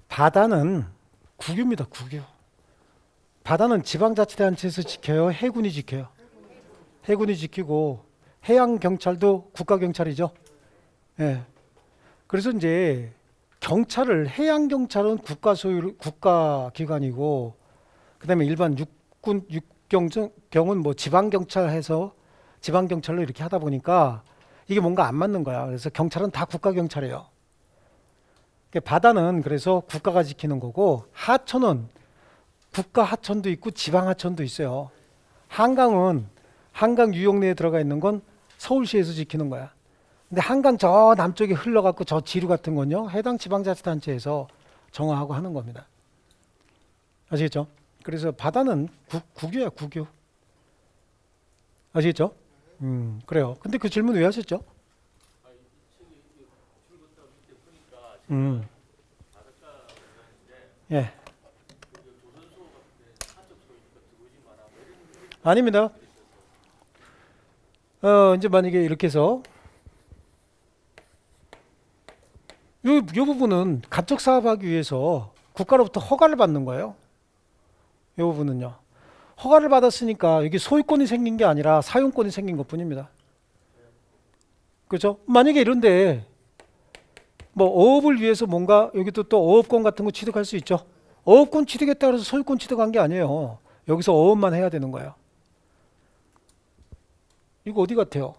바다는 국유입니다. 국유. 바다는 지방자치단체에서 지켜요? 해군이 지켜요? 해군이 지키고 해양경찰도 국가경찰이죠. 예. 그래서 이제 경찰을 해양경찰은 국가 소유 국가기관이고 그다음에 일반 육군 육경은 뭐 지방경찰해서 지방경찰로 이렇게 하다 보니까 이게 뭔가 안 맞는 거야. 그래서 경찰은 다 국가경찰이에요. 바다는 그래서 국가가 지키는 거고 하천은 국가 하천도 있고 지방 하천도 있어요. 한강은 한강 유역 내에 들어가 있는 건 서울시에서 지키는 거야. 근데 한강 저 남쪽에 흘러갖고 저 지류 같은 건요 해당 지방자치단체에서 정화하고 하는 겁니다. 아시겠죠? 그래서 바다는 국유야 국유. 아시겠죠? 그래요. 근데 그 질문 왜 하셨죠? 예. 아닙니다. 이제 만약에 이렇게 해서 요 부분은 가축 사업하기 위해서 국가로부터 허가를 받는 거예요. 이 부분은요. 허가를 받았으니까 이게 소유권이 생긴 게 아니라 사용권이 생긴 것 뿐입니다. 그렇죠? 만약에 이런데 뭐 어업을 위해서 뭔가 여기도 또 어업권 같은 거 취득할 수 있죠. 어업권 취득했다 그래서 소유권 취득한 게 아니에요. 여기서 어업만 해야 되는 거예요. 이거 어디 같아요?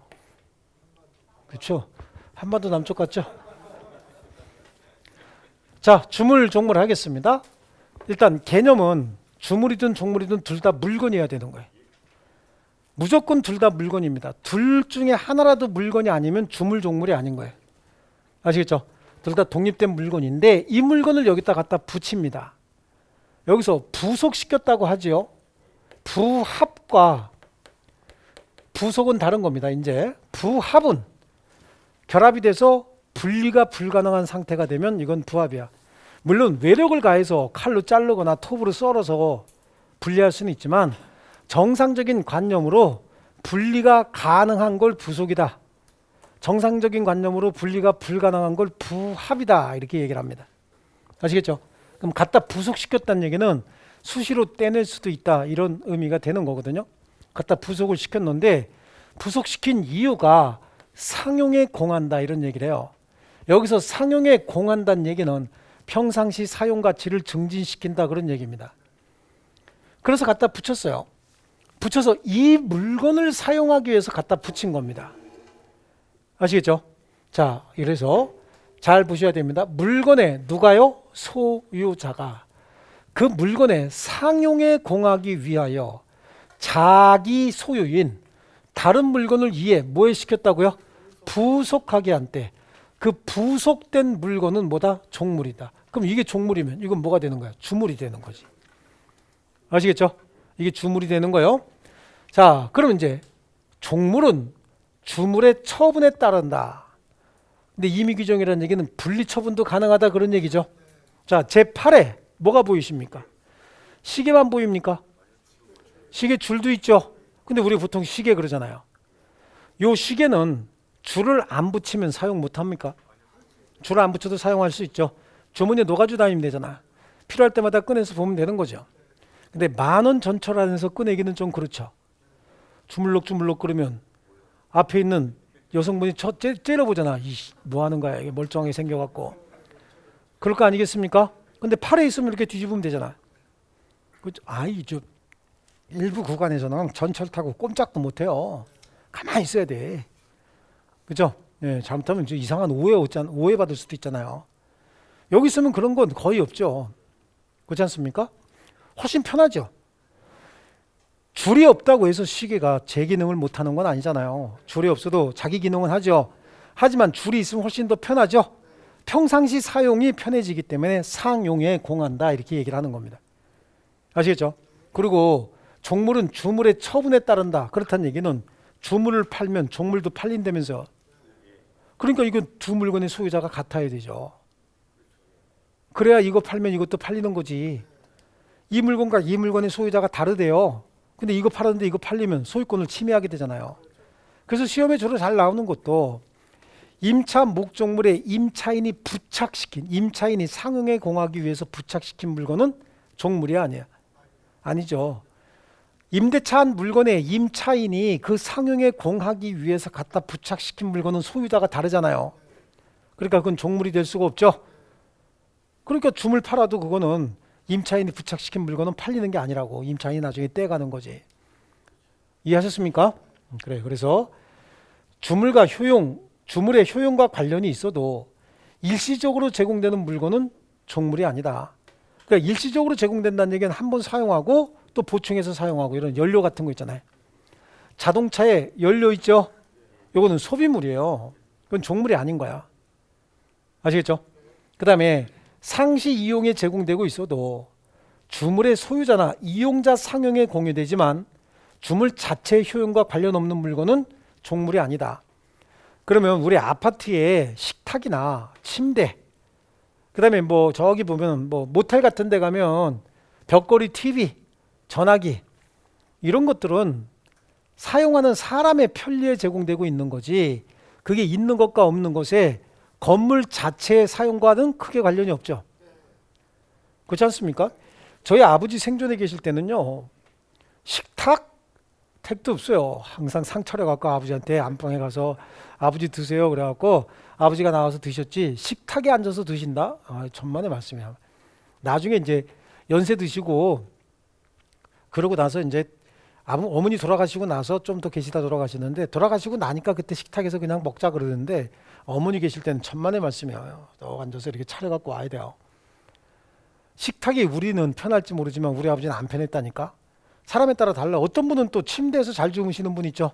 그렇죠? 한반도 남쪽 같죠? 자, 주물 종물 하겠습니다. 일단 개념은 주물이든 종물이든 둘 다 물건이어야 되는 거예요. 무조건 둘 다 물건입니다. 둘 중에 하나라도 물건이 아니면 주물 종물이 아닌 거예요. 아시겠죠? 둘 다 독립된 물건인데 이 물건을 여기다 갖다 붙입니다. 여기서 부속시켰다고 하지요. 부합과 부속은 다른 겁니다. 이제 부합은 결합이 돼서 분리가 불가능한 상태가 되면 이건 부합이야. 물론 외력을 가해서 칼로 자르거나 톱으로 썰어서 분리할 수는 있지만 정상적인 관념으로 분리가 가능한 걸 부속이다. 정상적인 관념으로 분리가 불가능한 걸 부합이다. 이렇게 얘기를 합니다. 아시겠죠? 그럼 갖다 부속시켰다는 얘기는 수시로 떼낼 수도 있다. 이런 의미가 되는 거거든요. 갖다 부속을 시켰는데 부속시킨 이유가 상용에 공한다 이런 얘기를 해요. 여기서 상용에 공한다는 얘기는 평상시 사용 가치를 증진시킨다 그런 얘기입니다. 그래서 갖다 붙였어요. 붙여서 이 물건을 사용하기 위해서 갖다 붙인 겁니다. 아시겠죠? 자, 이래서 잘 보셔야 됩니다. 물건에 누가요? 소유자가 그 물건에 상용에 공하기 위하여 자기 소유인 다른 물건을 이에 뭐에 시켰다고요? 부속하게 한 때 그 부속된 물건은 뭐다? 종물이다. 그럼 이게 종물이면 이건 뭐가 되는 거야? 주물이 되는 거지. 아시겠죠? 이게 주물이 되는 거예요. 자, 그럼 이제 종물은 주물의 처분에 따른다. 근데 임의규정이라는 얘기는 분리처분도 가능하다 그런 얘기죠. 자, 제8에 뭐가 보이십니까? 시계만 보입니까? 시계 줄도 있죠. 근데 우리 보통 시계 그러잖아요. 요 시계는 줄을 안 붙이면 사용 못 합니까? 줄을 안 붙여도 사용할 수 있죠. 주머니에 녹아주 다니면 되잖아. 필요할 때마다 꺼내서 보면 되는 거죠. 근데 만원 전철 안에서 꺼내기는 좀 그렇죠. 주물럭주물럭 그러면 앞에 있는 여성분이 째려보잖아. 뭐 하는 거야? 이게 멀쩡하게 생겨갖고. 그럴 거 아니겠습니까? 근데 팔에 있으면 이렇게 뒤집으면 되잖아. 저 일부 구간에서는 전철 타고 꼼짝도 못해요. 가만히 있어야 돼. 그죠? 예, 잘못하면 이상한 오해받을 수도 있잖아요. 여기 있으면 그런 건 거의 없죠. 그렇지 않습니까? 훨씬 편하죠. 줄이 없다고 해서 시계가 제 기능을 못하는 건 아니잖아요. 줄이 없어도 자기 기능은 하죠. 하지만 줄이 있으면 훨씬 더 편하죠. 평상시 사용이 편해지기 때문에 상용에 공한다 이렇게 얘기를 하는 겁니다. 아시겠죠? 그리고 종물은 주물의 처분에 따른다. 그렇다는 얘기는 주물을 팔면 종물도 팔린다면서. 그러니까 이건 두 물건의 소유자가 같아야 되죠. 그래야 이거 팔면 이것도 팔리는 거지. 이 물건과 이 물건의 소유자가 다르대요. 근데 이거 팔았는데 이거 팔리면 소유권을 침해하게 되잖아요. 그래서 시험에 주로 잘 나오는 것도 임차 목적물에 임차인이 부착시킨, 임차인이 상용에 공하기 위해서 부착시킨 물건은 종물이 아니야. 아니죠. 임대차한 물건에 임차인이 그 상용에 공하기 위해서 갖다 부착시킨 물건은 소유자가 다르잖아요. 그러니까 그건 종물이 될 수가 없죠. 그러니까 줌을 팔아도 그거는 임차인이 부착시킨 물건은 팔리는 게 아니라고. 임차인이 나중에 떼가는 거지. 이해하셨습니까? 그래. 그래서 주물과 효용, 주물의 효용과 관련이 있어도 일시적으로 제공되는 물건은 종물이 아니다. 그러니까 일시적으로 제공된다는 얘기는 한 번 사용하고 또 보충해서 사용하고 이런 연료 같은 거 있잖아요. 자동차에 연료 있죠? 이거는 소비물이에요. 그건 종물이 아닌 거야. 아시겠죠? 그 다음에 상시 이용에 제공되고 있어도 주물의 소유자나 이용자 상용에 공유되지만 주물 자체의 효용과 관련 없는 물건은 종물이 아니다. 그러면 우리 아파트에 식탁이나 침대, 그 다음에 뭐 저기 보면 뭐 모텔 같은 데 가면 벽걸이 TV, 전화기 이런 것들은 사용하는 사람의 편리에 제공되고 있는 거지 그게 있는 것과 없는 것에 건물 자체의 사용과는 크게 관련이 없죠. 그렇지 않습니까? 저희 아버지 생존에 계실 때는요. 식탁? 택도 없어요. 항상 상 차려갖고 아버지한테 안방에 가서 아버지 드세요 그래갖고 아버지가 나와서 드셨지 식탁에 앉아서 드신다? 아, 천만의 말씀이야. 나중에 이제 연세 드시고 그러고 나서 이제 어머니 돌아가시고 나서 좀 더 계시다 돌아가시는데 돌아가시고 나니까 그때 식탁에서 그냥 먹자 그러는데 어머니 계실 때는 천만의 말씀이에요. 또 앉아서 이렇게 차려갖고 와야 돼요. 식탁이 우리는 편할지 모르지만 우리 아버지는 안 편했다니까. 사람에 따라 달라. 어떤 분은 또 침대에서 잘 주무시는 분 있죠.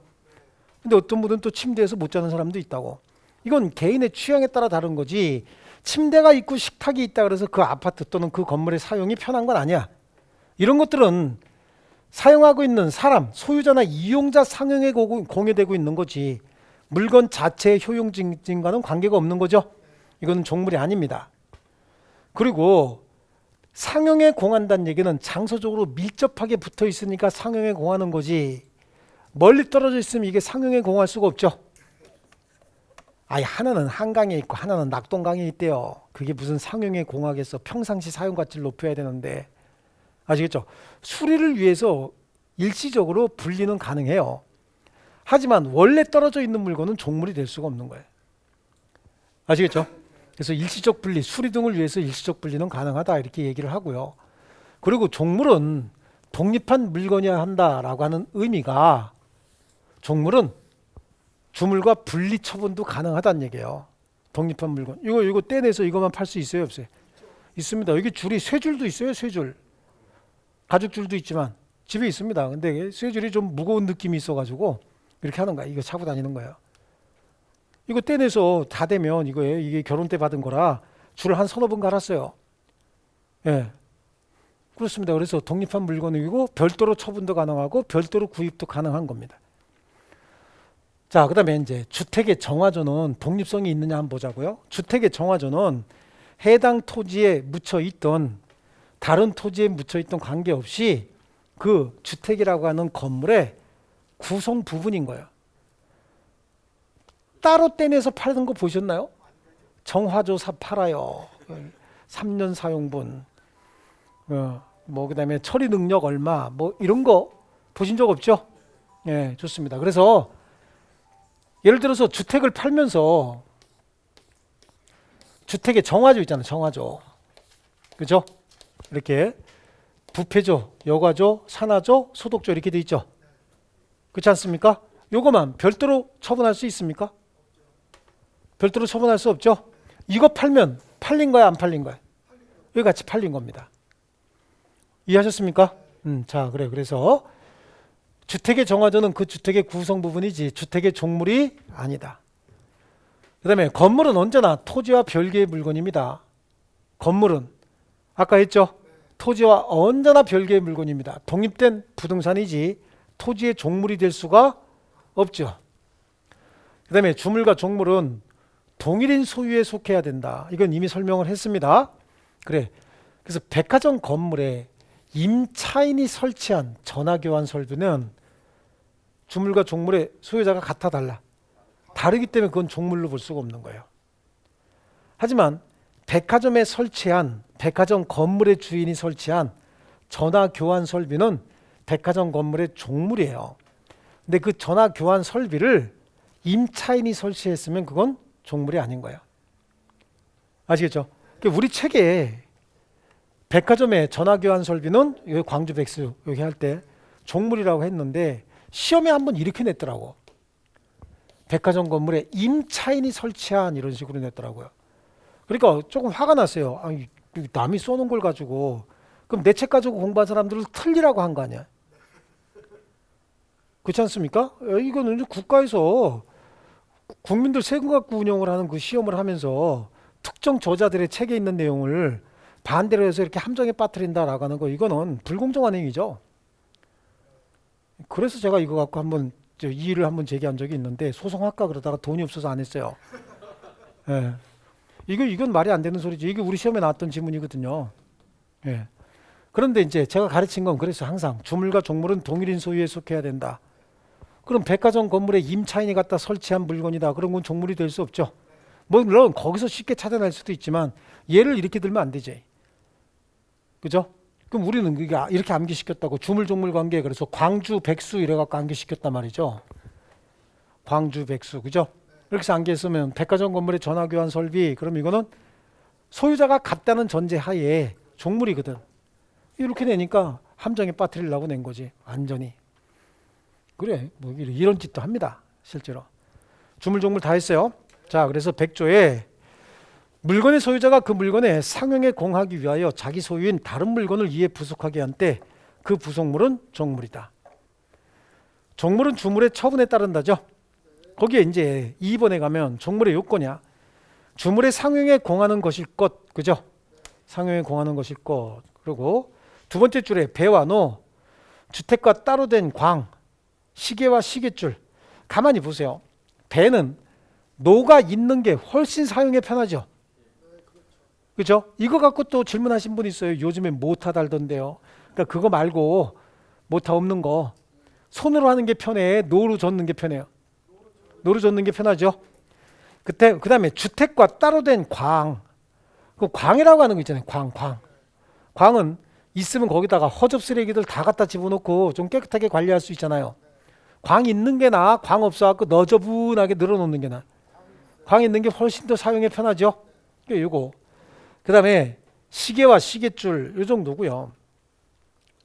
근데 어떤 분은 또 침대에서 못 자는 사람도 있다고. 이건 개인의 취향에 따라 다른 거지 침대가 있고 식탁이 있다 그래서 그 아파트 또는 그 건물의 사용이 편한 건 아니야. 이런 것들은 사용하고 있는 사람, 소유자나 이용자 상용에 공유되고 있는 거지 물건 자체의 효용 증진과는 관계가 없는 거죠. 이거는 종물이 아닙니다. 그리고 상용에 공한다는 얘기는 장소적으로 밀접하게 붙어 있으니까 상용에 공하는 거지 멀리 떨어져 있으면 이게 상용에 공할 수가 없죠. 아니 하나는 한강에 있고 하나는 낙동강에 있대요. 그게 무슨 상용에 공하겠어. 평상시 사용 가치를 높여야 되는데 아시겠죠? 수리를 위해서 일시적으로 분리는 가능해요. 하지만 원래 떨어져 있는 물건은 종물이 될 수가 없는 거예요. 아시겠죠? 그래서 일시적 분리, 수리 등을 위해서 일시적 분리는 가능하다 이렇게 얘기를 하고요. 그리고 종물은 독립한 물건이어야 한다라고 하는 의미가 종물은 주물과 분리 처분도 가능하다는 얘기예요. 독립한 물건. 이거 떼내서 이것만 팔 수 있어요, 없어요? 있습니다. 여기 줄이 쇠줄도 있어요, 쇠줄. 가죽줄도 있지만 집에 있습니다. 근데 쇠줄이 좀 무거운 느낌이 있어가지고 이렇게 하는 거야. 이거 차고 다니는 거예요. 이거 떼내서 다 되면 이거예요. 이게 결혼 때 받은 거라 줄을 한 서너 번 갈았어요. 예. 그렇습니다. 그래서 독립한 물건이고 별도로 처분도 가능하고 별도로 구입도 가능한 겁니다. 자, 그 다음에 이제 주택의 정화조는 독립성이 있느냐 한번 보자고요. 주택의 정화조는 해당 토지에 묻혀 있던 다른 토지에 묻혀 있던 관계없이 그 주택이라고 하는 건물의 구성 부분인 거예요. 따로 떼내서 파는 거 보셨나요? 정화조 팔아요. 3년 사용분. 뭐 그다음에 처리 능력 얼마 뭐 이런 거 보신 적 없죠? 예, 좋습니다. 그래서 예를 들어서 주택을 팔면서 주택의 정화조 있잖아요. 정화조. 그죠? 이렇게 부패조, 여과조, 산화조, 소독조 이렇게 돼 있죠. 그렇지 않습니까? 요거만 별도로 처분할 수 있습니까? 별도로 처분할 수 없죠. 이거 팔면 팔린 거야, 안 팔린 거야? 여기 같이 팔린 겁니다. 이해하셨습니까? 자, 그래. 그래서 주택의 정화조는 그 주택의 구성 부분이지 주택의 종물이 아니다. 그 다음에 건물은 언제나 토지와 별개의 물건입니다. 건물은 아까 했죠? 토지와 언제나 별개의 물건입니다. 독립된 부동산이지 토지의 종물이 될 수가 없죠. 그 다음에 주물과 종물은 동일인 소유에 속해야 된다. 이건 이미 설명을 했습니다. 그래. 그래서 백화점 건물에 임차인이 설치한 전화교환 설비는 주물과 종물의 소유자가 같아 달라. 다르기 때문에 그건 종물로 볼 수가 없는 거예요. 하지만 백화점 건물의 주인이 설치한 전화 교환 설비는 백화점 건물의 종물이에요. 근데 그 전화 교환 설비를 임차인이 설치했으면 그건 종물이 아닌 거예요. 아시겠죠? 우리 책에 백화점의 전화 교환 설비는 여기 광주 백수 여기 할 때 종물이라고 했는데 시험에 한번 이렇게 냈더라고. 백화점 건물에 임차인이 설치한 이런 식으로 냈더라고요. 그러니까 조금 화가 났어요. 아니, 남이 써놓은 걸 가지고 그럼 내 책 가지고 공부한 사람들을 틀리라고 한 거 아니야? 그렇지 않습니까? 이거는 국가에서 국민들 세금 갖고 운영을 하는 그 시험을 하면서 특정 저자들의 책에 있는 내용을 반대로 해서 이렇게 함정에 빠뜨린다라고 하는 거 이거는 불공정한 행위죠. 그래서 제가 이거 갖고 한번 이의를 한번 제기한 적이 있는데 소송할까 그러다가 돈이 없어서 안 했어요. 예. 이건 말이 안 되는 소리지. 이게 우리 시험에 나왔던 지문이거든요. 예. 그런데 이제 제가 가르친 건 그래서 항상 주물과 종물은 동일인 소유에 속해야 된다. 그럼 백화점 건물에 임차인이 갖다 설치한 물건이다. 그런 건 종물이 될 수 없죠. 물론 거기서 쉽게 찾아낼 수도 있지만 얘를 이렇게 들면 안 되지. 그죠? 그럼 우리는 이렇게 암기시켰다고 주물 종물 관계 그래서 광주 백수 이래갖고 암기시켰단 말이죠. 광주 백수 그죠? 이렇게 해서 암기했으면 백화점 건물의 전화교환 설비 그럼 이거는 소유자가 같다는 전제하에 종물이거든. 이렇게 내니까 함정에 빠뜨리려고 낸 거지. 완전히. 그래 뭐 이런 짓도 합니다. 실제로. 주물 종물 다 했어요. 자 그래서 100조에 물건의 소유자가 그 물건에 상용에 공하기 위하여 자기 소유인 다른 물건을 이에 부속하게 한 때 그 부속물은 종물이다. 종물은 주물의 처분에 따른다죠. 거기에 이제 2번에 가면 종물의 요건이야. 주물의 상용에 공하는 것일 것, 그죠? 상용에 공하는 것일 것. 그리고 두 번째 줄에 배와 노, 주택과 따로 된 광, 시계와 시계줄. 가만히 보세요. 배는 노가 있는 게 훨씬 사용에 편하죠. 그죠? 이거 갖고 또 질문하신 분 있어요. 요즘에 모타 달던데요. 그러니까 그거 말고 모타 없는 거 손으로 하는 게 편해? 노로 젓는 게 편해요? 노로 젓는 게 편하죠. 그 다음에 주택과 따로 된 광. 그 광이라고 하는 거 있잖아요. 광. 광은 있으면 거기다가 허접 쓰레기들 다 갖다 집어넣고 좀 깨끗하게 관리할 수 있잖아요. 광 있는 게 나아? 광 없어갖고 너저분하게 늘어놓는 게 나아? 광 있는 게 훨씬 더 사용에 편하죠. 이거. 그 다음에 시계와 시계줄 이 정도고요.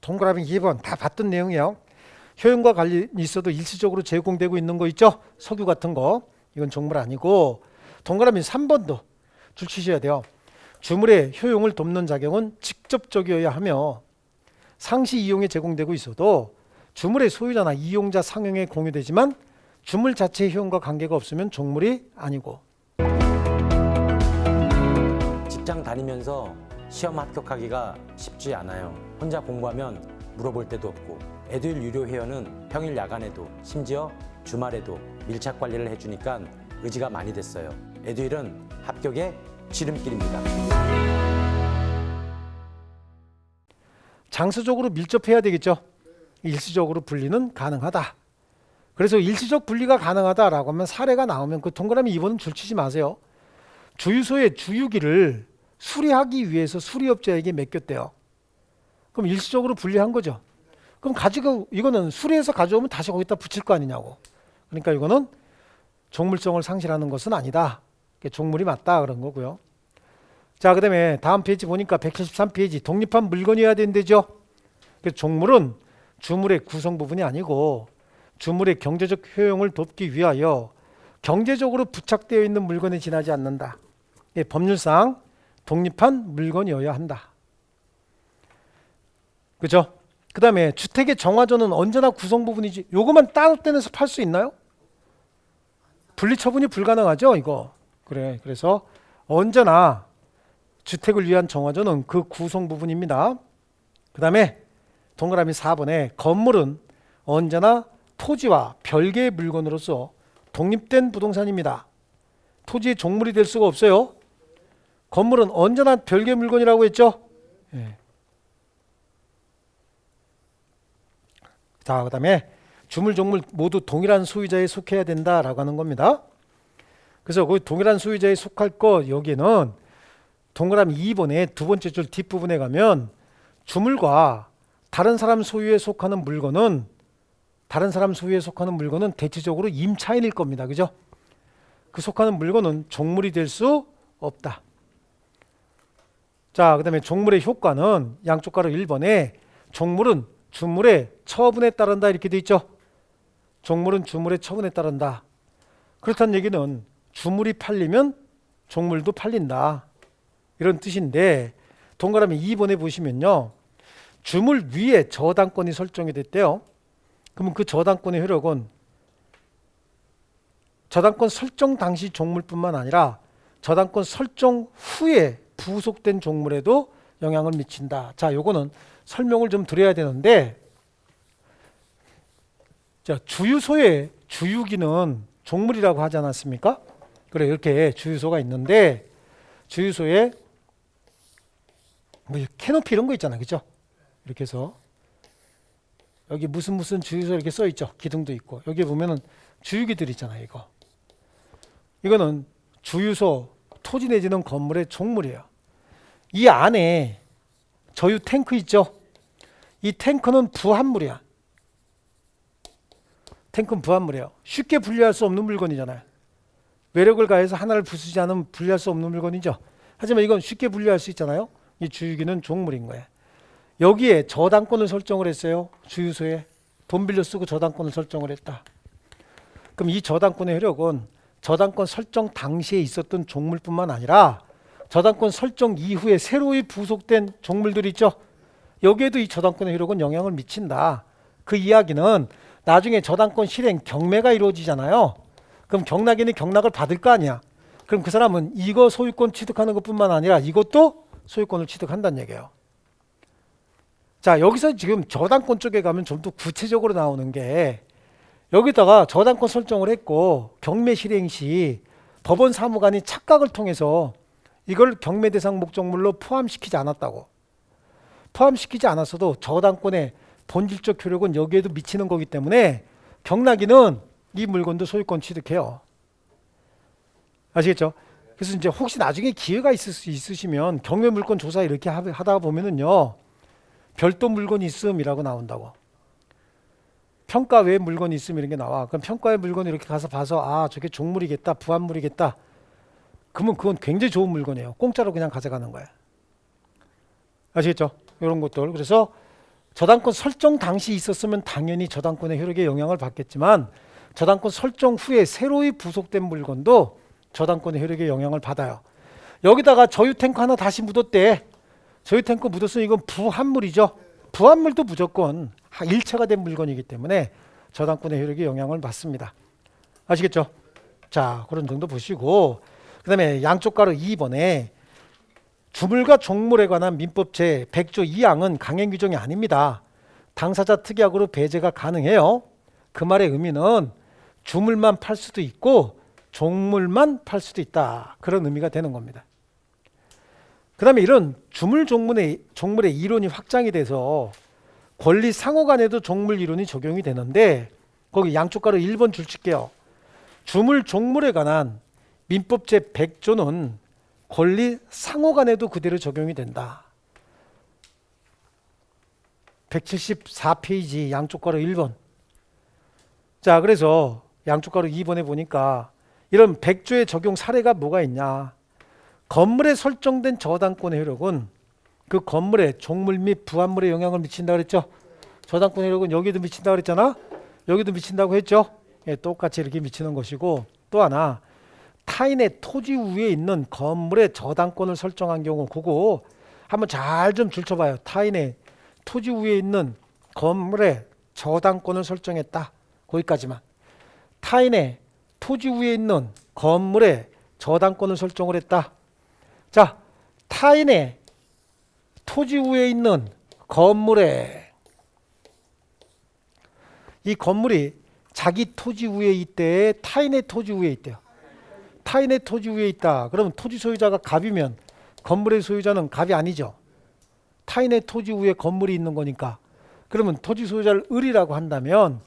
동그라미 2번 다 봤던 내용이에요. 효용과 관련이 있어도 일시적으로 제공되고 있는 거 있죠? 석유 같은 거. 이건 종물 아니고 동그라미 3번도 줄 치셔야 돼요. 주물의 효용을 돕는 작용은 직접적이어야 하며 상시 이용에 제공되고 있어도 주물의 소유자나 이용자 상용에 공유되지만 주물 자체의 효용과 관계가 없으면 종물이 아니고. 직장 다니면서 시험 합격하기가 쉽지 않아요. 혼자 공부하면 물어볼 데도 없고 에듀윌 유료 회원은 평일 야간에도 심지어 주말에도 밀착 관리를 해주니까 의지가 많이 됐어요. 에듀윌은 합격의 지름길입니다. 장소적으로 밀접해야 되겠죠. 일시적으로 분리는 가능하다. 그래서 일시적 분리가 가능하다라고 하면 사례가 나오면 그 동그라미 2번은 줄치지 마세요. 주유소의 주유기를 수리하기 위해서 수리업자에게 맡겼대요. 그럼 일시적으로 분리한 거죠. 그럼 가지고 이거는 수리해서 가져오면 다시 거기다 붙일 거 아니냐고. 그러니까 이거는 종물성을 상실하는 것은 아니다. 종물이 맞다 그런 거고요. 자, 그다음에 다음 페이지 보니까 173페이지 독립한 물건이어야 된대죠. 그래서 종물은 주물의 구성 부분이 아니고 주물의 경제적 효용을 돕기 위하여 경제적으로 부착되어 있는 물건에 지나지 않는다. 예, 법률상 독립한 물건이어야 한다. 그죠? 그 다음에 주택의 정화조는 언제나 구성 부분이지. 요거만 따로 떼내서 팔 수 있나요? 분리 처분이 불가능하죠, 이거. 그래. 그래서 언제나 주택을 위한 정화조는 그 구성 부분입니다. 그 다음에 동그라미 4번에 건물은 언제나 토지와 별개의 물건으로서 독립된 부동산입니다. 토지의 종물이 될 수가 없어요. 건물은 언제나 별개의 물건이라고 했죠. 예. 자, 그 다음에 주물 종물 모두 동일한 소유자에 속해야 된다라고 하는 겁니다. 그래서 그 동일한 소유자에 속할 것 여기는 동그라미 2번의 두 번째 줄 뒷부분에 가면 주물과 다른 사람 소유에 속하는 물건은 대체적으로 임차인일 겁니다. 그죠? 그 속하는 물건은 종물이 될 수 없다. 자, 그 다음에 종물의 효과는 양쪽 가로 1번에 종물은 주물의 처분에 따른다 이렇게 돼 있죠. 종물은 주물의 처분에 따른다. 그렇다는 얘기는 주물이 팔리면 종물도 팔린다. 이런 뜻인데 동그라미 2번에 보시면요. 주물 위에 저당권이 설정이 됐대요. 그러면 그 저당권의 효력은 저당권 설정 당시 종물뿐만 아니라 저당권 설정 후에 부속된 종물에도 영향을 미친다. 자, 요거는 설명을 좀 드려야 되는데, 자, 주유소의 주유기는 종물이라고 하지 않았습니까? 그래, 이렇게 주유소가 있는데 주유소에 뭐 캐노피 이런 거 있잖아, 그죠? 이렇게 해서 여기 무슨 주유소 이렇게 써 있죠. 기둥도 있고 여기 보면은 주유기들 있잖아요. 이거는 주유소 토지 내지는 건물의 종물이에요. 이 안에 저유 탱크 있죠. 이 탱크는 부합물이야. 탱크는 부합물이에요. 쉽게 분리할 수 없는 물건이잖아요. 외력을 가해서 하나를 부수지 않으면 분리할 수 없는 물건이죠. 하지만 이건 쉽게 분리할 수 있잖아요. 이 주유기는 종물인 거예요. 여기에 저당권을 설정을 했어요. 주유소에 돈 빌려 쓰고 저당권을 설정을 했다. 그럼 이 저당권의 효력은 저당권 설정 당시에 있었던 종물뿐만 아니라 저당권 설정 이후에 새로이 부속된 종물들이 있죠. 여기에도 이 저당권의 효력은 영향을 미친다. 그 이야기는 나중에 저당권 실행 경매가 이루어지잖아요. 그럼 경락인이 경락을 받을 거 아니야. 그럼 그 사람은 이거 소유권 취득하는 것뿐만 아니라 이것도 소유권을 취득한다는 얘기예요. 자, 여기서 지금 저당권 쪽에 가면 좀 더 구체적으로 나오는 게 여기다가 저당권 설정을 했고 경매 실행 시 법원 사무관이 착각을 통해서 이걸 경매 대상 목적물로 포함시키지 않았다고. 포함시키지 않았어도 저당권의 본질적 효력은 여기에도 미치는 거기 때문에 경락인은 이 물건도 소유권 취득해요. 아시겠죠? 그래서 이제 혹시 나중에 기회가 있으시면 경매 물건 조사 이렇게 하다가 보면은요. 별도 물건이 있음이라고 나온다고. 평가 외 물건이 있음 이런 게 나와. 그럼 평가의 물건 이렇게 가서 봐서 아, 저게 종물이겠다, 부합물이겠다. 그러면 그건 굉장히 좋은 물건이에요. 공짜로 그냥 가져가는 거예요. 아시겠죠? 이런 것들. 그래서 저당권 설정 당시 있었으면 당연히 저당권의 효력에 영향을 받겠지만 저당권 설정 후에 새로이 부속된 물건도 저당권의 효력에 영향을 받아요. 여기다가 저유 탱크 하나 다시 묻었대. 저유 탱크 묻었으니 이건 부합물이죠. 부합물도 무조건 일체가 된 물건이기 때문에 저당권의 효력에 영향을 받습니다. 아시겠죠? 자, 그런 정도 보시고 그 다음에 양쪽 가로 2번에 주물과 종물에 관한 민법 제 100조 2항은 강행 규정이 아닙니다. 당사자 특약으로 배제가 가능해요. 그 말의 의미는 주물만 팔 수도 있고 종물만 팔 수도 있다. 그런 의미가 되는 겁니다. 그 다음에 이런 주물 종물의 이론이 확장이 돼서 권리 상호 간에도 종물 이론이 적용이 되는데 거기 양쪽 가로 1번 줄 칠게요. 주물 종물에 관한 민법 제 100조는 권리 상호 간에도 그대로 적용이 된다. 174페이지 양쪽 가로 1번. 자, 그래서 양쪽 가로 2번에 보니까 이런 100조의 적용 사례가 뭐가 있냐. 건물에 설정된 저당권의 효력은 그 건물에 종물 및 부합물에 영향을 미친다 그랬죠. 저당권의 효력은 여기도 미친다 그랬잖아. 여기도 미친다고 했죠. 예, 똑같이 이렇게 미치는 것이고 또 하나 타인의 토지 위에 있는 건물에 저당권을 설정한 경우 그거 한번 잘 좀 줄쳐봐요. 타인의 토지 위에 있는 건물에 저당권을 설정했다. 거기까지만. 타인의 토지 위에 있는 건물에 저당권을 설정을 했다. 자, 타인의 토지 위에 있는 건물에 이 건물이 자기 토지 위에 있대, 타인의 토지 위에 있대요. 타인의 토지 위에 있다. 그러면 토지 소유자가 갑이면 건물의 소유자는 갑이 아니죠. 타인의 토지 위에 건물이 있는 거니까. 그러면 토지 소유자를 을이라고 한다면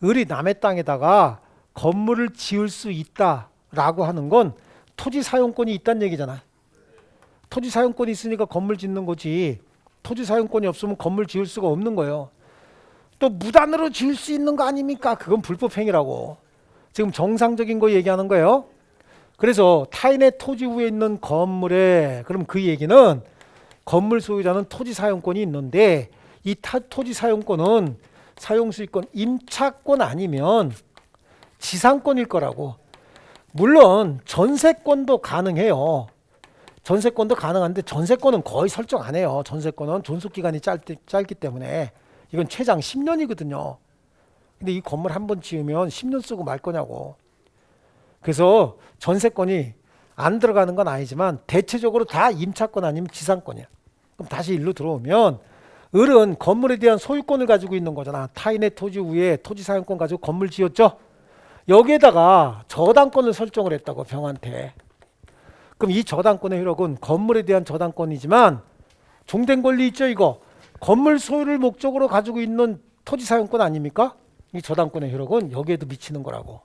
을이 남의 땅에다가 건물을 지을 수 있다 라고 하는 건 토지 사용권이 있다는 얘기잖아. 토지 사용권이 있으니까 건물 짓는 거지. 토지 사용권이 없으면 건물 지을 수가 없는 거예요. 또 무단으로 지을 수 있는 거 아닙니까? 그건 불법행위라고. 지금 정상적인 거 얘기하는 거예요. 그래서 타인의 토지 위에 있는 건물에, 그럼 그 얘기는 건물 소유자는 토지 사용권이 있는데 이 토지 사용권은 사용수익권, 임차권 아니면 지상권일 거라고. 물론 전세권도 가능해요. 전세권도 가능한데 전세권은 거의 설정 안 해요. 전세권은 존속기간이 짧기 때문에 이건 최장 10년이거든요. 근데 이 건물 한 번 지으면 10년 쓰고 말 거냐고. 그래서 전세권이 안 들어가는 건 아니지만 대체적으로 다 임차권 아니면 지상권이야. 그럼 다시 일로 들어오면 을은 건물에 대한 소유권을 가지고 있는 거잖아. 타인의 토지 위에 토지 사용권 가지고 건물 지었죠. 여기에다가 저당권을 설정을 했다고, 병한테. 그럼 이 저당권의 효력은 건물에 대한 저당권이지만 종된 권리 있죠, 이거. 건물 소유를 목적으로 가지고 있는 토지 사용권 아닙니까? 이 저당권의 효력은 여기에도 미치는 거라고.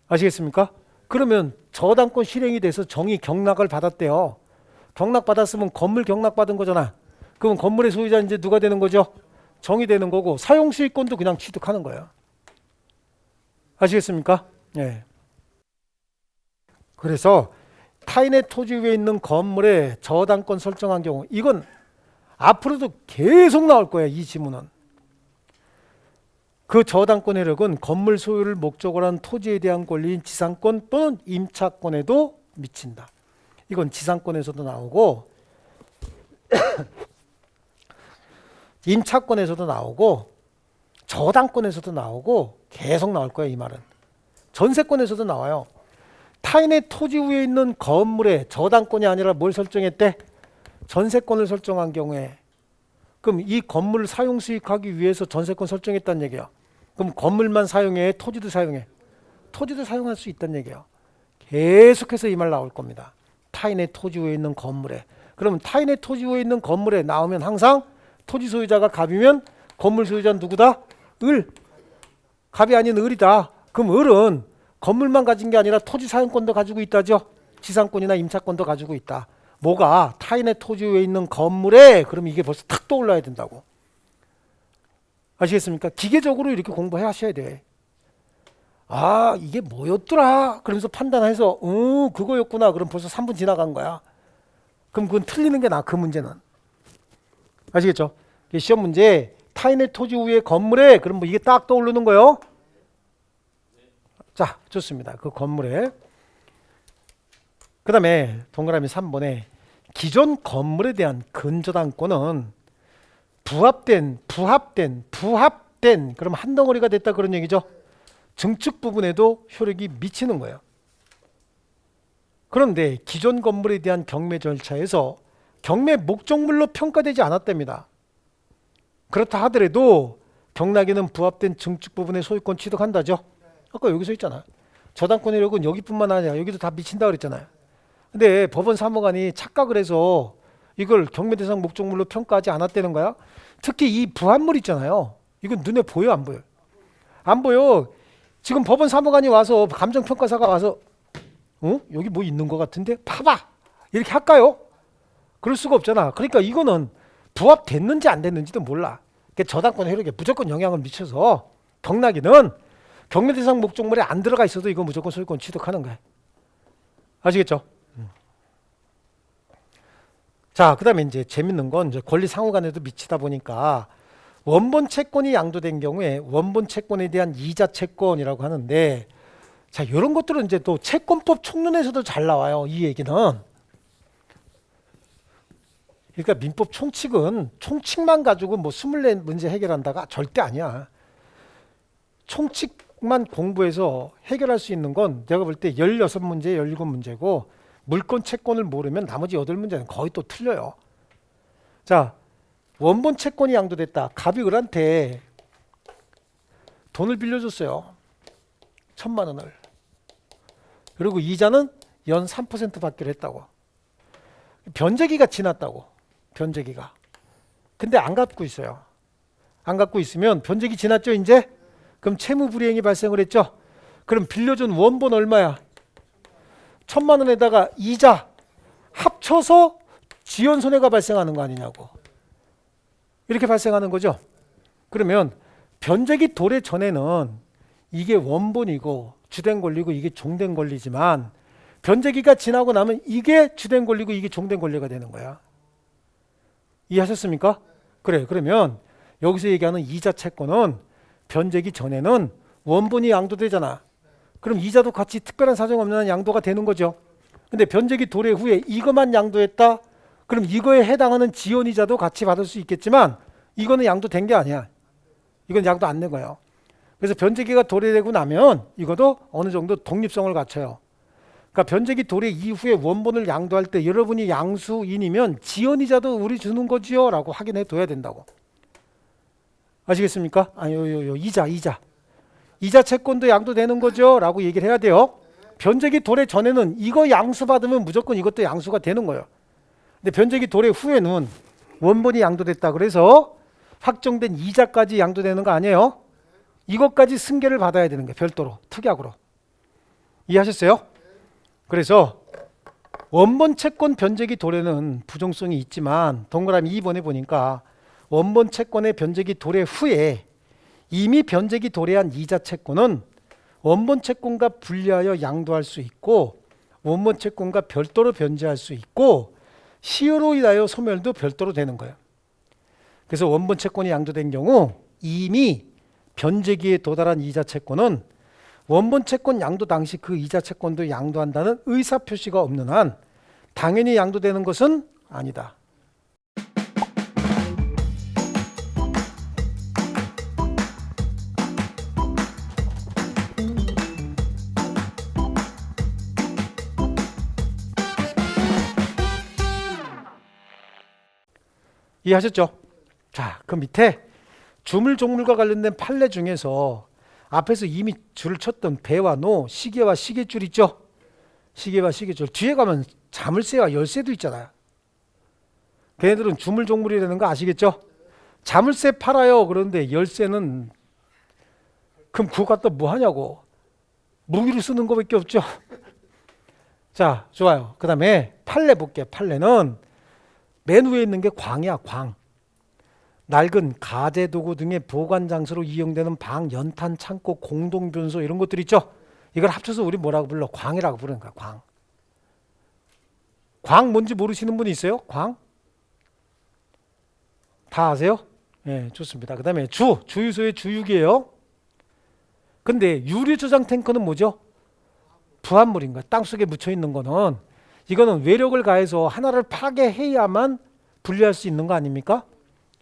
아시겠습니까? 그러면 저당권 실행이 돼서 정의 경락을 받았대요. 경락 받았으면 건물 경락 받은 거잖아. 그럼 건물의 소유자 이제 누가 되는 거죠? 정의 되는 거고 사용수익권도 그냥 취득하는 거예요. 아시겠습니까? 예. 그래서 타인의 토지 위에 있는 건물에 저당권 설정한 경우, 이건 앞으로도 계속 나올 거예요. 이 지문은. 그 저당권 효력은 건물 소유를 목적으로 한 토지에 대한 권리인 지상권 또는 임차권에도 미친다. 이건 지상권에서도 나오고 임차권에서도 나오고 저당권에서도 나오고 계속 나올 거예요. 이 말은. 전세권에서도 나와요. 타인의 토지 위에 있는 건물에 저당권이 아니라 뭘 설정했대? 전세권을 설정한 경우에, 그럼 이 건물을 사용 수익하기 위해서 전세권 설정했다는 얘기야. 그럼 건물만 사용해? 토지도 사용해? 토지도 사용할 수 있다는 얘기야. 계속해서 이 말 나올 겁니다. 타인의 토지 위에 있는 건물에. 그러면 타인의 토지 위에 있는 건물에 나오면 항상 토지 소유자가 갑이면 건물 소유자는 누구다? 을. 갑이 아닌 을이다. 그럼 을은 건물만 가진 게 아니라 토지 사용권도 가지고 있다죠. 지상권이나 임차권도 가지고 있다. 뭐가? 타인의 토지 위에 있는 건물에. 그럼 이게 벌써 탁 떠올라야 된다고. 아시겠습니까? 기계적으로 이렇게 공부해 하셔야 돼. 아, 이게 뭐였더라? 그러면서 판단해서 그거였구나. 그럼 벌써 3분 지나간 거야. 그럼 그건 틀리는 게 나아, 그 문제는. 아시겠죠? 시험 문제 타인의 토지 위에 건물에, 그럼 뭐 이게 딱 떠오르는 거예요. 자, 좋습니다. 그 건물에. 그 다음에 동그라미 3번에 기존 건물에 대한 근저당권은 부합된 그럼 한 덩어리가 됐다 그런 얘기죠. 증축 부분에도 효력이 미치는 거예요. 그런데 기존 건물에 대한 경매 절차에서 경매 목적물로 평가되지 않았답니다. 그렇다 하더라도 경락에는 부합된 증축 부분의 소유권 취득한다죠. 아까 여기서 있잖아. 저당권 효력은 여기뿐만 아니라 여기도 다 미친다 그랬잖아요. 근데 법원 사무관이 착각을 해서 이걸 경매 대상 목적물로 평가하지 않았다는 거야. 특히 이 부합물 있잖아요. 이건 눈에 보여 안 보여? 안 보여. 지금 법원 사무관이 와서 감정평가사가 와서 여기 뭐 있는 것 같은데 봐봐 이렇게 할까요? 그럴 수가 없잖아. 그러니까 이거는 부합됐는지 안 됐는지도 몰라. 그러니까 저당권 효력에 무조건 영향을 미쳐서 경락에는 경매 대상 목적물에 안 들어가 있어도 이거 무조건 소유권 취득하는 거야. 아시겠죠? 자, 그 다음에 이제 재밌는 건 이제 권리 상호간에도 미치다 보니까 원본 채권이 양도된 경우에 원본 채권에 대한 이자 채권이라고 하는데, 자, 이런 것들은 이제 또 채권법 총론에서도 잘 나와요. 이 얘기는. 그러니까 민법 총칙은 총칙만 가지고 뭐 24문제 해결한다가 절대 아니야. 총칙만 공부해서 해결할 수 있는 건 내가 볼 때 16문제, 17문제고 물권 채권을 모르면 나머지 8문제는 거의 또 틀려요. 자, 원본 채권이 양도됐다. 갑이 을한테 돈을 빌려줬어요. 1,000만 원을. 그리고 이자는 연 3% 받기로 했다고. 변제기가 지났다고. 변제기가. 근데 안 갚고 있어요. 안 갚고 있으면 변제기 지났죠 이제? 그럼 채무불이행이 발생을 했죠. 그럼 빌려준 원본 얼마야? 1,000만 원에다가 이자 합쳐서 지연 손해가 발생하는 거 아니냐고. 이렇게 발생하는 거죠. 그러면 변제기 도래 전에는 이게 원본이고 주된 권리고 이게 종된 권리지만 변제기가 지나고 나면 이게 주된 권리고 이게 종된 권리가 되는 거야. 이해하셨습니까? 그래. 그러면 여기서 얘기하는 이자 채권은 변제기 전에는 원본이 양도되잖아. 그럼 이자도 같이 특별한 사정 없는 한 양도가 되는 거죠. 근데 변제기 도래 후에 이것만 양도했다? 그럼 이거에 해당하는 지연이자도 같이 받을 수 있겠지만 이거는 양도된 게 아니야. 이건 양도 안 된 거예요. 그래서 변제기가 도래되고 나면 이것도 어느 정도 독립성을 갖춰요. 그러니까 변제기 도래 이후에 원본을 양도할 때 여러분이 양수인이면 지연이자도 우리 주는 거지요? 라고 확인해 둬야 된다고. 아시겠습니까? 이자 채권도 양도되는 거죠? 라고 얘기를 해야 돼요. 변제기 도래 전에는 이거 양수 받으면 무조건 이것도 양수가 되는 거예요. 근데 변제기 도래 후에는 원본이 양도됐다. 그래서 확정된 이자까지 양도되는 거 아니에요? 이것까지 승계를 받아야 되는 거예요. 별도로, 특약으로. 이해하셨어요? 그래서 원본 채권 변제기 도래는 부정성이 있지만 동그라미 2번에 보니까 원본 채권의 변제기 도래 후에 이미 변제기 도래한 이자 채권은 원본 채권과 분리하여 양도할 수 있고 원본 채권과 별도로 변제할 수 있고 시효로 인하여 소멸도 별도로 되는 거예요. 그래서 원본 채권이 양도된 경우 이미 변제기에 도달한 이자 채권은 원본 채권 양도 당시 그 이자 채권도 양도한다는 의사 표시가 없는 한 당연히 양도되는 것은 아니다. 이해하셨죠? 자, 그 밑에 주물종물과 관련된 판례 중에서 앞에서 이미 줄을 쳤던 배와 노, 시계와 시계줄 있죠? 시계와 시계줄. 뒤에 가면 자물쇠와 열쇠도 있잖아요. 걔네들은 주물종물이라는 거 아시겠죠? 자물쇠 팔아요. 그런데 열쇠는 그럼 그거 갖다 뭐 하냐고. 무기로 쓰는 거밖에 없죠. 자, 좋아요. 그 다음에 판례 볼게요. 판례는 맨 위에 있는 게 광이야. 광. 낡은 가재 도구 등의 보관 장소로 이용되는 방, 연탄, 창고, 공동 변소 이런 것들 있죠. 이걸 합쳐서 우리 뭐라고 불러? 광이라고 부르는 거야. 광. 광 뭔지 모르시는 분이 있어요? 광? 다 아세요? 예, 좋습니다. 그 다음에 주유소의 주유기예요. 근데 유리 저장 탱크는 뭐죠? 부합물인 거야. 땅속에 묻혀 있는 거는 이거는 외력을 가해서 하나를 파괴해야만 분리할 수 있는 거 아닙니까?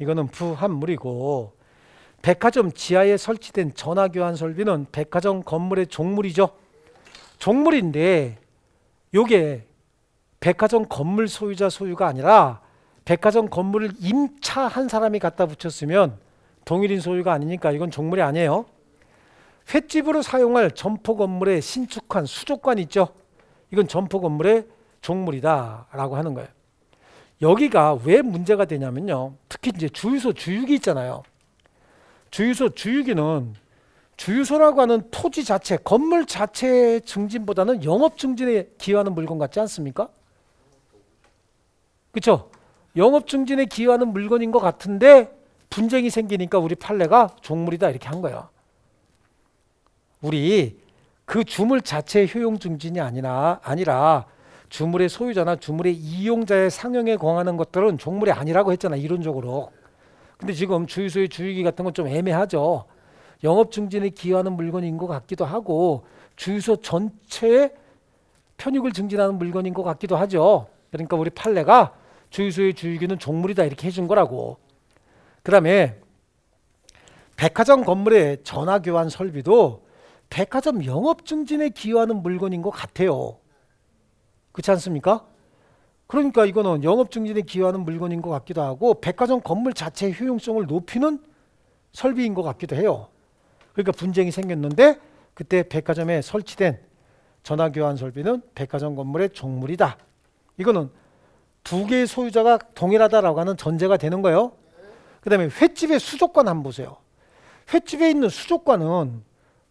이거는 부합물이고 백화점 지하에 설치된 전화교환 설비는 백화점 건물의 종물이죠. 종물인데 요게 백화점 건물 소유자 소유가 아니라 백화점 건물을 임차한 사람이 갖다 붙였으면 동일인 소유가 아니니까 이건 종물이 아니에요. 횟집으로 사용할 점포 건물의 신축한 수족관 있죠. 이건 점포 건물의 종물이다 라고 하는 거예요. 여기가 왜 문제가 되냐면요. 특히 이제 주유소 주유기 있잖아요. 주유소 주유기는 주유소라고 하는 토지 자체, 건물 자체의 증진보다는 영업 증진에 기여하는 물건 같지 않습니까? 그렇죠? 영업 증진에 기여하는 물건인 것 같은데 분쟁이 생기니까 우리 판례가 종물이다 이렇게 한 거예요. 우리 그 주물 자체의 효용 증진이 아니라 주물의 소유자나 주물의 이용자의 상용에 공하는 것들은 종물이 아니라고 했잖아, 이론적으로. 근데 지금 주유소의 주유기 같은 건 좀 애매하죠. 영업 증진에 기여하는 물건인 것 같기도 하고 주유소 전체에 편익을 증진하는 물건인 것 같기도 하죠. 그러니까 우리 판례가 주유소의 주유기는 종물이다 이렇게 해준 거라고. 그 다음에 백화점 건물의 전화교환 설비도 백화점 영업 증진에 기여하는 물건인 것 같아요. 그렇지 않습니까? 그러니까 이거는 영업 증진에 기여하는 물건인 것 같기도 하고 백화점 건물 자체의 효용성을 높이는 설비인 것 같기도 해요. 그러니까 분쟁이 생겼는데 그때 백화점에 설치된 전화교환 설비는 백화점 건물의 종물이다. 이거는 두 개의 소유자가 동일하다라고 하는 전제가 되는 거예요. 그 다음에 횟집의 수족관 한번 보세요. 횟집에 있는 수족관은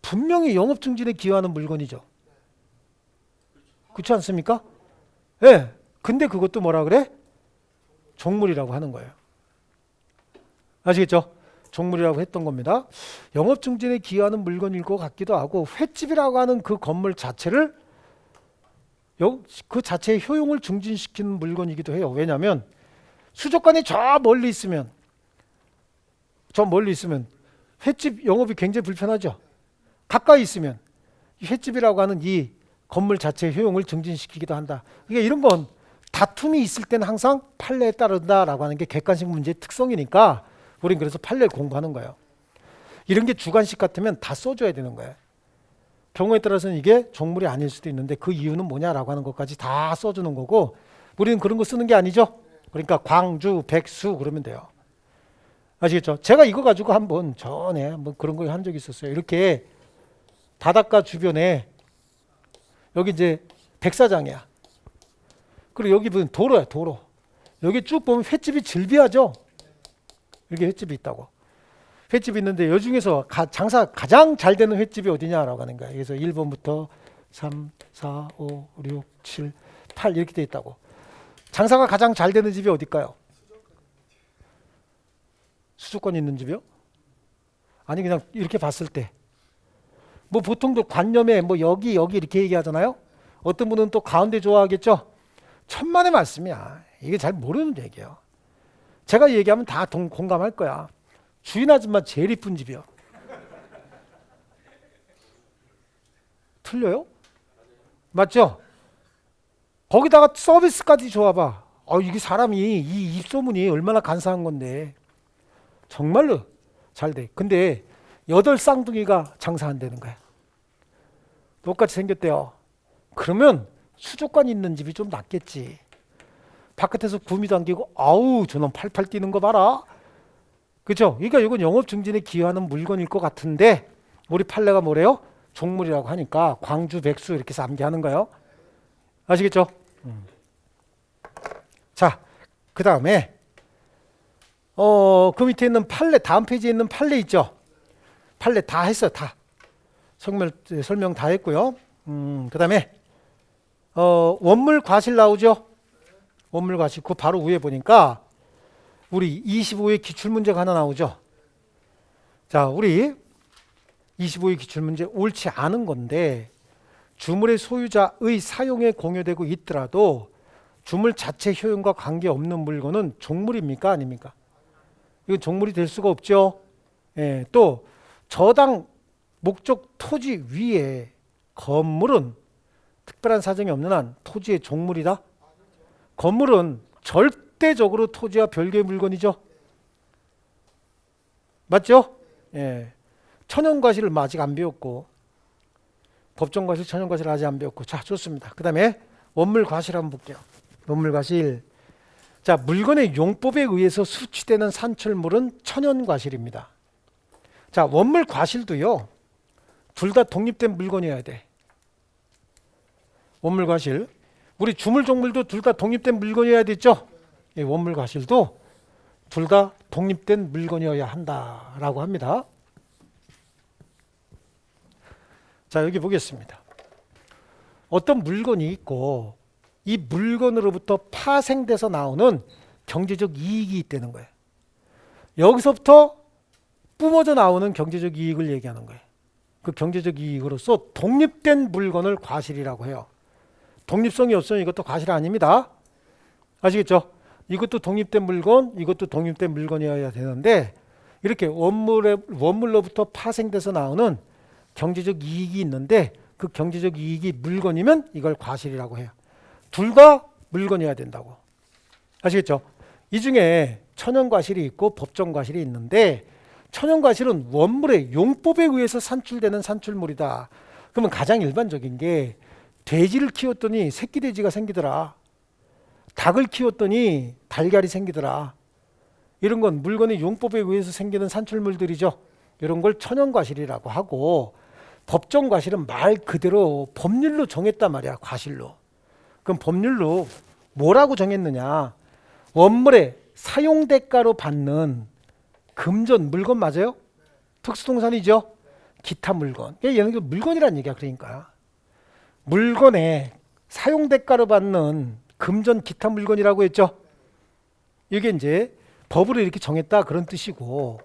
분명히 영업 증진에 기여하는 물건이죠. 그렇지 않습니까? 예. 네. 근데 그것도 뭐라 그래? 종물이라고 하는 거예요. 아시겠죠? 종물이라고 했던 겁니다. 영업 증진에 기여하는 물건일 것 같기도 하고, 횟집이라고 하는 그 건물 자체를 그 자체의 효용을 증진시키는 물건이기도 해요. 왜냐하면 수족관이 저 멀리 있으면 횟집 영업이 굉장히 불편하죠. 가까이 있으면 횟집이라고 하는 이 건물 자체의 효용을 증진시키기도 한다. 그러니까 이런 건 다툼이 있을 때는 항상 판례에 따른다라고 하는 게 객관식 문제의 특성이니까 우린 그래서 판례를 공부하는 거예요. 이런 게 주관식 같으면 다 써줘야 되는 거예요. 경우에 따라서는 이게 종물이 아닐 수도 있는데 그 이유는 뭐냐라고 하는 것까지 다 써주는 거고, 우리는 그런 거 쓰는 게 아니죠. 그러니까 광주, 백수 그러면 돼요. 아시겠죠? 제가 이거 가지고 한번 전에 한번 그런 거 한 적이 있었어요. 이렇게 바닷가 주변에 여기 이제 백사장이야. 그리고 여기 보면 도로야, 도로. 여기 쭉 보면 횟집이 즐비하죠. 이렇게 횟집이 있다고. 횟집이 있는데 여 중에서 장사 가장 잘 되는 횟집이 어디냐라고 하는 거야. 그래서 1번부터 3, 4, 5, 6, 7, 8 이렇게 돼 있다고. 장사가 가장 잘 되는 집이 어딜까요? 수족관 있는 집이요? 아니 그냥 이렇게 봤을 때. 뭐 보통도 관념에 뭐 여기 이렇게 얘기하잖아요. 어떤 분은 또 가운데 좋아하겠죠. 천만의 말씀이야. 이게 잘 모르는 얘기예요. 제가 얘기하면 다 공감할 거야. 주인 아줌마 제일 이쁜 집이요. 틀려요? 맞죠? 거기다가 서비스까지 좋아봐. 이게 사람이 이 입소문이 얼마나 간사한 건데 정말로 잘 돼. 근데 8쌍둥이가 장사 안 되는 거야. 똑같이 생겼대요. 그러면 수족관 있는 집이 좀 낫겠지. 바깥에서 구미도 안기고 아우 저놈 팔팔 뛰는 거 봐라. 그렇죠? 그러니까 이건 영업 증진에 기여하는 물건일 것 같은데 우리 판례가 뭐래요? 종물이라고 하니까 광주, 백수 이렇게 해서 암기하는 거예요. 아시겠죠? 자, 그 다음에 그 밑에 있는 판례, 다음 페이지에 있는 판례 있죠? 판례 다 했어요. 다. 설명 다 했고요. 그 다음에 원물 과실 나오죠? 원물 과실. 그 바로 위에 보니까 우리 25의 기출문제가 하나 나오죠? 자, 우리 25의 기출문제 옳지 않은 건데 주물의 소유자의 사용에 공여되고 있더라도 주물 자체 효용과 관계없는 물건은 종물입니까? 아닙니까? 이건 종물이 될 수가 없죠. 예, 또 저당 목적 토지 위에 건물은 특별한 사정이 없는 한 토지의 종물이다? 건물은 절대적으로 토지와 별개의 물건이죠. 맞죠? 예. 천연과실을 아직 안 배웠고 법정과실, 천연과실을 아직 안 배웠고. 자, 좋습니다. 그 다음에 원물과실 한번 볼게요. 원물과실. 자, 물건의 용법에 의해서 수취되는 산출물은 천연과실입니다. 자, 원물과실도요. 둘 다 독립된 물건이어야 돼. 원물과실. 우리 주물종물도 둘 다 독립된 물건이어야 되죠. 예, 원물과실도 둘 다 독립된 물건이어야 한다라고 합니다. 자, 여기 보겠습니다. 어떤 물건이 있고 이 물건으로부터 파생돼서 나오는 경제적 이익이 있다는 거예요. 여기서부터 뿜어져 나오는 경제적 이익을 얘기하는 거예요. 그 경제적 이익으로서 독립된 물건을 과실이라고 해요. 독립성이 없으면 이것도 과실 아닙니다. 아시겠죠? 이것도 독립된 물건, 이것도 독립된 물건이어야 되는데 이렇게 원물로부터 파생돼서 나오는 경제적 이익이 있는데 그 경제적 이익이 물건이면 이걸 과실이라고 해요. 둘 다 물건이어야 된다고. 아시겠죠? 이 중에 천연과실이 있고 법정과실이 있는데 천연과실은 원물의 용법에 의해서 산출되는 산출물이다. 그러면 가장 일반적인 게 돼지를 키웠더니 새끼 돼지가 생기더라. 닭을 키웠더니 달걀이 생기더라. 이런 건 물건의 용법에 의해서 생기는 산출물들이죠. 이런 걸 천연과실이라고 하고 법정과실은 말 그대로 법률로 정했단 말이야. 과실로. 그럼 법률로 뭐라고 정했느냐. 원물의 사용대가로 받는 금전 물건 맞아요? 특수동산이죠. 기타 물건. 얘는 그 물건이란 얘기야. 그러니까 물건에 사용 대가로 받는 금전 기타 물건이라고 했죠. 이게 이제 법으로 이렇게 정했다 그런 뜻이고,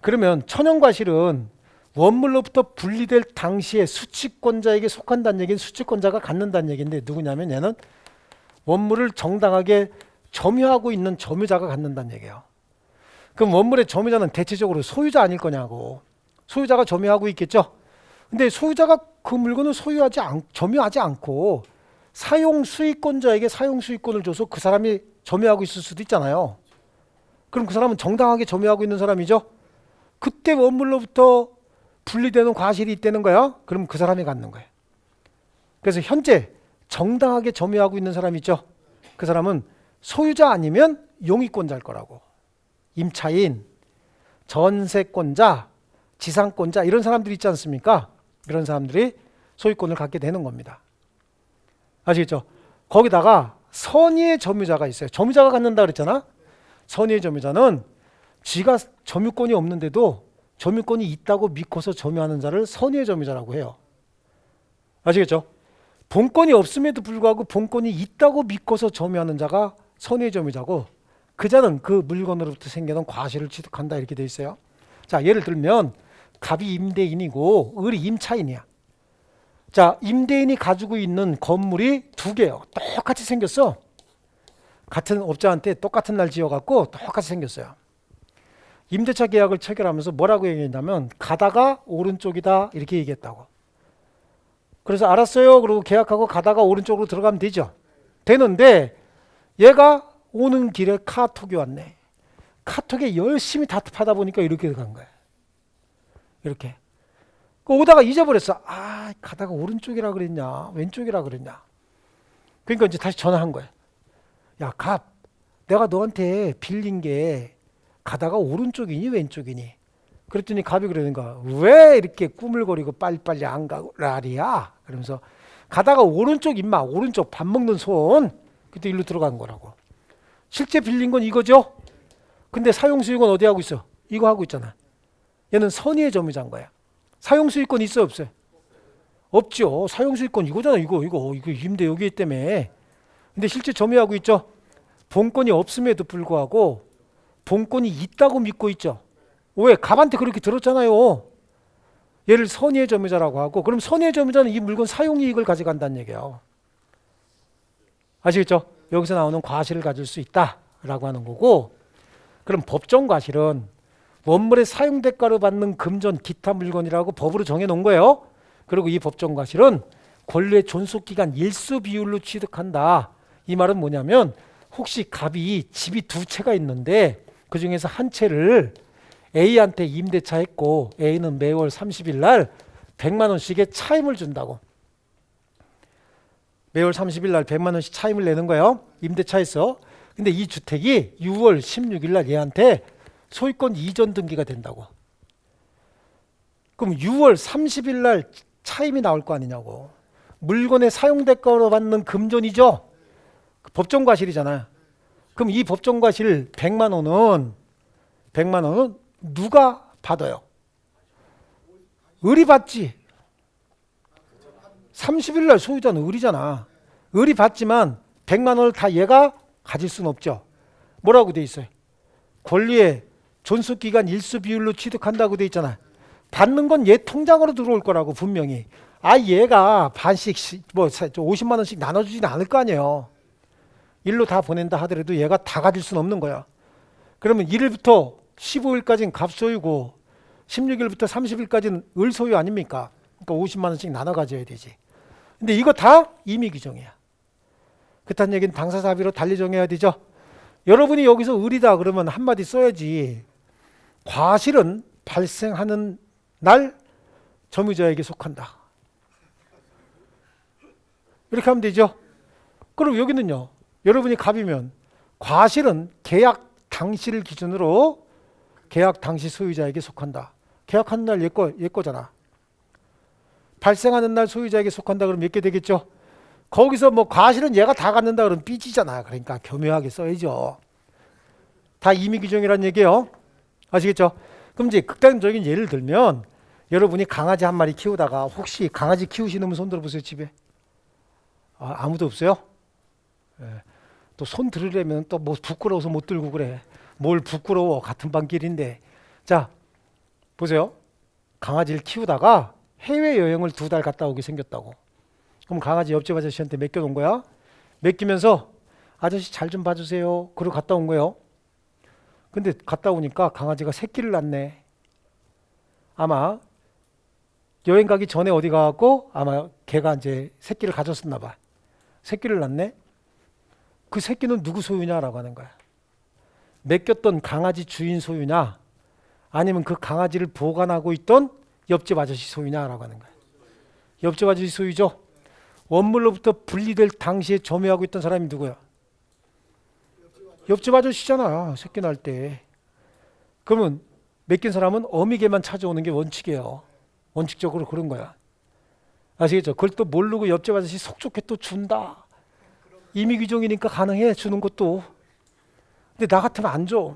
그러면 천연과실은 원물로부터 분리될 당시에 수취권자에게 속한다는 얘기는 수취권자가 갖는다는 얘기인데, 누구냐면 얘는 원물을 정당하게 점유하고 있는 점유자가 갖는다는 얘기예요. 그럼 원물의 점유자는 대체적으로 소유자 아닐 거냐고. 소유자가 점유하고 있겠죠. 근데 소유자가 그 물건을 점유하지 않고 사용 수익권자에게 사용 수익권을 줘서 그 사람이 점유하고 있을 수도 있잖아요. 그럼 그 사람은 정당하게 점유하고 있는 사람이죠. 그때 원물로부터 분리되는 과실이 있다는 거야. 그럼 그 사람이 갖는 거예요. 그래서 현재 정당하게 점유하고 있는 사람이 있죠. 그 사람은 소유자 아니면 용의권자일 거라고. 임차인, 전세권자, 지상권자 이런 사람들이 있지 않습니까? 이런 사람들이 소유권을 갖게 되는 겁니다. 아시겠죠? 거기다가 선의의 점유자가 있어요. 점유자가 갖는다 그랬잖아. 선의의 점유자는 지가 점유권이 없는데도 점유권이 있다고 믿고서 점유하는 자를 선의의 점유자라고 해요. 아시겠죠? 본권이 없음에도 불구하고 본권이 있다고 믿고서 점유하는 자가 선의의 점유자고, 그 자는 그 물건으로부터 생겨난 과실을 취득한다 이렇게 돼 있어요. 자, 예를 들면 갑이 임대인이고 을이 임차인이야. 자, 임대인이 가지고 있는 건물이 두 개요. 똑같이 생겼어. 같은 업자한테 똑같은 날 지어갖고 똑같이 생겼어요. 임대차 계약을 체결하면서 뭐라고 얘기했냐면 가다가 오른쪽이다 이렇게 얘기했다고. 그래서 알았어요. 그리고 계약하고 가다가 오른쪽으로 들어가면 되죠. 되는데 얘가 오는 길에 카톡이 왔네. 카톡에 열심히 답답하다 보니까 이렇게 간 거야. 이렇게. 오다가 잊어버렸어. 아, 가다가 오른쪽이라 그랬냐 왼쪽이라 그랬냐. 그러니까 이제 다시 전화한 거야. 야, 갑, 내가 너한테 빌린 게 가다가 오른쪽이니 왼쪽이니. 그랬더니 갑이 그러는 거야. 왜 이렇게 꾸물거리고 빨리빨리 안 가라리야. 그러면서 가다가 오른쪽 임마, 오른쪽 밥 먹는 손. 그때 일로 들어간 거라고. 실제 빌린 건 이거죠. 근데 사용수익은 어디 하고 있어? 이거 하고 있잖아. 얘는 선의의 점유자인 거야. 사용수익권 있어요 없어요? 없죠. 사용수익권 이거잖아. 이거 임대 여기 때문에. 근데 실제 점유하고 있죠. 본권이 없음에도 불구하고 본권이 있다고 믿고 있죠. 왜? 갑한테 그렇게 들었잖아요. 얘를 선의의 점유자라고 하고, 그럼 선의의 점유자는 이 물건 사용이익을 가져간다는 얘기예요. 아시겠죠? 여기서 나오는 과실을 가질 수 있다라고 하는 거고, 그럼 법정 과실은 원물의 사용 대가로 받는 금전 기타 물건이라고 법으로 정해놓은 거예요. 그리고 이 법정 과실은 권리의 존속기간 일수 비율로 취득한다. 이 말은 뭐냐면 혹시 갑이 집이 두 채가 있는데 그 중에서 한 채를 A한테 임대차 했고 A는 매월 30일 날 100만 원씩의 차임을 준다고. 매월 30일 날 100만 원씩 차임을 내는 거예요. 임대차에서. 근데 이 주택이 6월 16일 날 얘한테 소유권 이전 등기가 된다고. 그럼 6월 30일 날 차임이 나올 거 아니냐고. 물건의 사용 대가로 받는 금전이죠. 법정 과실이잖아요. 그럼 이 법정 과실 100만 원은 누가 받아요? 을이 받지. 30일 날 소유자는 을이잖아. 을이 받지만 100만 원을 다 얘가 가질 수는 없죠. 뭐라고 돼 있어요? 권리의 존속기간 일수 비율로 취득한다고 돼 있잖아. 받는 건 얘 통장으로 들어올 거라고 분명히. 아, 얘가 반씩 뭐 50만 원씩 나눠주지는 않을 거 아니에요. 일로 다 보낸다 하더라도 얘가 다 가질 수는 없는 거야. 그러면 1일부터 15일까지는 갑 소유고 16일부터 30일까지는 을 소유 아닙니까? 그러니까 50만 원씩 나눠 가져야 되지. 근데 이거 다 임의 규정이야. 그딴 얘기는 당사자 합의로 달리 정해야 되죠. 여러분이 여기서 을이다 그러면 한마디 써야지. 과실은 발생하는 날 점유자에게 속한다. 이렇게 하면 되죠. 그럼 여기는요. 여러분이 갑이면 과실은 계약 당시를 기준으로 계약 당시 소유자에게 속한다. 계약하는 날 얘 거잖아. 발생하는 날 소유자에게 속한다 그러면 몇 개 되겠죠. 거기서 뭐 과실은 얘가 다 갖는다 그러면 삐지잖아. 그러니까 교묘하게 써야죠. 다 임의 규정이란 얘기예요. 아시겠죠? 그럼 이제 극단적인 예를 들면 여러분이 강아지 한 마리 키우다가 혹시 강아지 키우시는 분 손 들어보세요. 집에. 아무도 없어요? 예. 또 손 들으려면 또 뭐 부끄러워서 못 들고 그래. 뭘 부끄러워. 같은 방길인데. 자, 보세요. 강아지를 키우다가 해외여행을 2달 갔다 오게 생겼다고. 그럼 강아지 옆집 아저씨한테 맡겨놓은 거야. 맡기면서 아저씨 잘 좀 봐주세요. 그러고 갔다 온 거예요. 근데 갔다 오니까 강아지가 새끼를 낳네. 아마 여행 가기 전에 어디 가고 아마 걔가 이제 새끼를 가졌었나 봐. 새끼를 낳네. 그 새끼는 누구 소유냐라고 하는 거야. 맡겼던 강아지 주인 소유냐, 아니면 그 강아지를 보관하고 있던 옆집 아저씨 소유냐라고 하는 거야. 옆집 아저씨 소유죠. 원물로부터 분리될 당시에 점유하고 있던 사람이 누구야? 옆집 아저씨잖아. 새끼 낳을 때. 그러면 맡긴 사람은 어미개만 찾아오는 게 원칙이에요. 원칙적으로 그런 거야. 아시겠죠? 그걸 또 모르고 옆집 아저씨 속 좋게 또 준다. 임의규정이니까 가능해, 주는 것도. 근데 나 같으면 안 줘.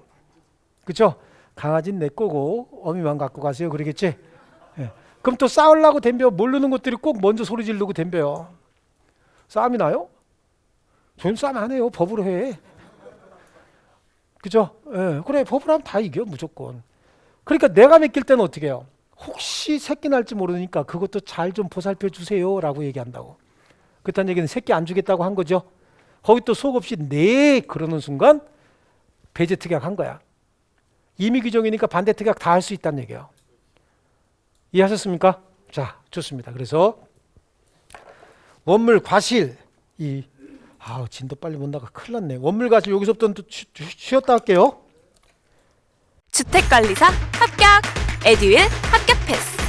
그렇죠? 강아지는 내 거고 어미만 갖고 가세요. 그러겠지? 예. 그럼 또 싸우려고 덤벼. 모르는 것들이 꼭 먼저 소리 지르고 덤벼요. 싸움이 나요? 저는 싸움 안 해요. 법으로 해. 그죠? 예. 그래, 법으로 하면 다 이겨, 무조건. 그러니까 내가 맡길 때는 어떻게 해요? 혹시 새끼 날지 모르니까 그것도 잘 좀 보살펴 주세요 라고 얘기한다고. 그딴 얘기는 새끼 안 주겠다고 한 거죠. 거기 또 속 없이 네 그러는 순간 배제 특약 한 거야. 임의 규정이니까 반대 특약 다 할 수 있다는 얘기예요. 이해하셨습니까? 자, 좋습니다. 그래서 원물 과실 진도 빨리 못 나가 큰일 났네. 원물 과실 여기서부터 또 쉬었다 할게요. 주택관리사 합격! 에듀윌 합격 패스!